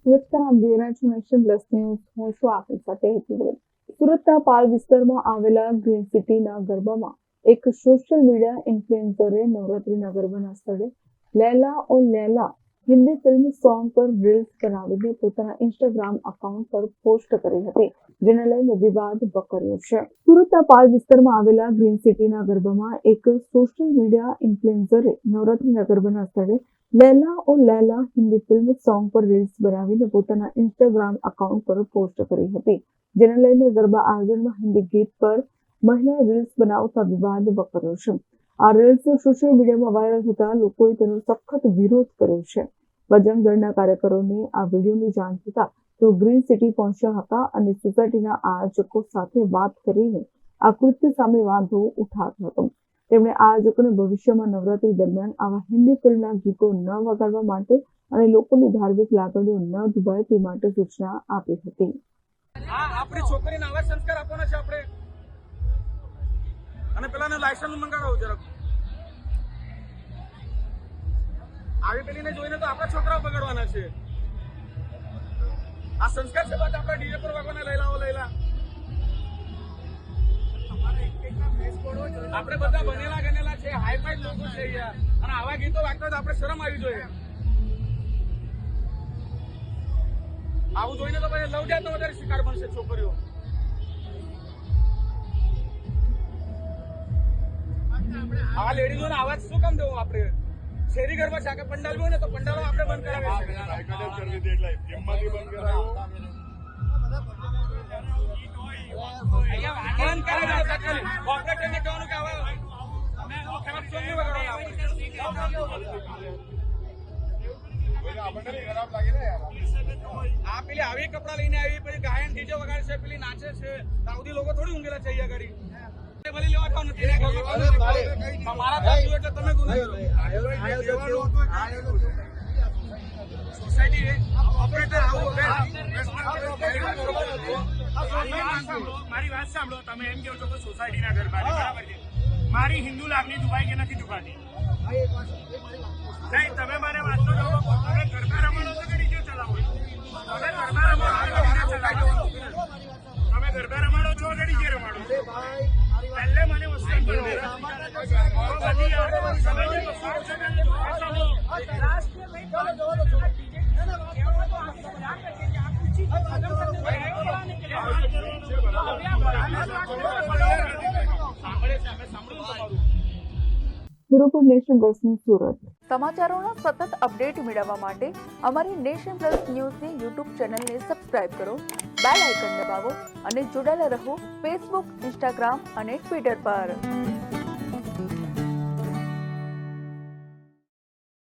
નમસ્કાર, આપ જોઈ રહ્યા છો નેશન પ્લસ ન્યૂઝ. હું છું આપની સાથે હેતુ વગર. સુરતના પાલ વિસ્તારમાં આવેલા ગ્રીન સિટીના ગરબામાં એક સોશિયલ મીડિયા ઇન્ફ્લુએન્સરે નવરાત્રીના ગરબાના સ્થળે લૈલા ઓ લૈલા હિન્દી ફિલ્મ સોંગ પર રીલ્સ બનાવીને પોતાના ઇન્સ્ટાગ્રામ એકાઉન્ટ પર પોસ્ટ કરી હતી, જેને લઈને વિવાદ વકર્યો છે. સુરતના પાલ વિસ્તારમાં આવેલા ગ્રીન સિટીના ગરબામાં એક સોશિયલ મીડિયા ઇન્ફ્લુએન્સરે નવરાત્રીના ગરબાના સ્થળે લૈલા ઓ લૈલા હિન્દી ફિલ્મ સોંગ પર રીલ્સ બનાવીને પોતાના ઇન્સ્ટાગ્રામ એકાઉન્ટ પર પોસ્ટ કરી હતી, જેને લઈને ગરબા આયોજનમાં હિન્દી ગીત પર મહિલા રીલ્સ બનાવતા વિવાદ વકર્યો છે. આ રીલ્સ સોશિયલ મીડિયામાં વાયરલ થતા લોકોએ તેનો સખત વિરોધ કર્યો છે. બજરંગ દળના કાર્યકરોને આ વિડીયોની જાણ થતા તેઓ ગ્રીન સિટી પહોંચ્યા હતા અને સોસાયટીના આયોજકો સાથે વાત કરીને આ કૃત્ય સામે વાંધો ઉઠાવ્યો હતો. તેમણે આયોજકોને ભવિષ્યમાં નવરાત્રી દરમિયાન આવા હિન્દી ફિલ્મના ગીતો ન વગાડવા માટે અને લોકોની ધાર્મિક લાગણીઓ ન દુભાય તે માટે સૂચના આપી હતી. આપણી છોકરીને આવા સંસ્કાર આપવાના છે આપણે, અને પેલાને લાયસન્સ મંગાવો જરાક. આવી પેલીને જોઈને તો આપણા છોકરાઓ બગાડવાના છે. આ સંસ્કાર છે બાદ આપણા ડીજે પર વાગવાના લૈલાઓ લૈલા. આપણે બધા બનેલા ગનેલા છે, હાઈ ફાઈ લોકો છે યાર, અને આવા ગીતો વાગતા તો આપણે શરમ આવી જોઈએ. આવું જોઈને તો પછી લવ જાતનો વધારે શિકાર બનશે છોકરીઓ. આ લેડીઝોને આવાજ શું કામ દેવો આપણે? શેરી ઘરમાં છે કે પંડાલ હોય ને તો પંડાલો આપણે બંધ કરાવે છે. બંધ કરાવે ઓપરેટરને કહેવાનું કે આવા ખરાબ સોંગ નહીં વગાડવાના. આ પેલી આવી કપડા લઈને આવી, પછી ગાયન ડીજે વગાડે છે, પેલી નાચે છે. સાઉદી લોકો થોડી ઊંઘેલા છે અહીંયા ગાડી. ભલી લેવા ખાવ નથી મારા થાય એટલે તમે ગુનો સોસાયટી ઓપરેટર મારી વાત સાંભળો. તમે એમ કહો છો કે સોસાયટીના ગરબા બરાબર છે. મારી હિન્દુ લાગણી દુભાઈ કે નથી દુભાતી? નહીં, તમે મને વાત તો જાઓ. તમે ગરબા રમવાનો છો કે ડીજે ચલાવો? તમે ગરબા રમવાનો, તમે ગરબા રમાડો છો કે ડીજે રમાડો છો? પહેલે મને વસ્તુ નેશન પ્લસ ન્યૂઝ સુરત. સમાચારોનો સતત અપડેટ મેળવવા માટે અમારી નેશન પ્લસ ન્યૂઝની યુટ્યુબ ચેનલને સબસ્ક્રાઇબ કરો, બેલ આઇકન દબાવો અને જોડાયેલા રહો ફેસબુક, ઇન્સ્ટાગ્રામ અને ટ્વિટર પર.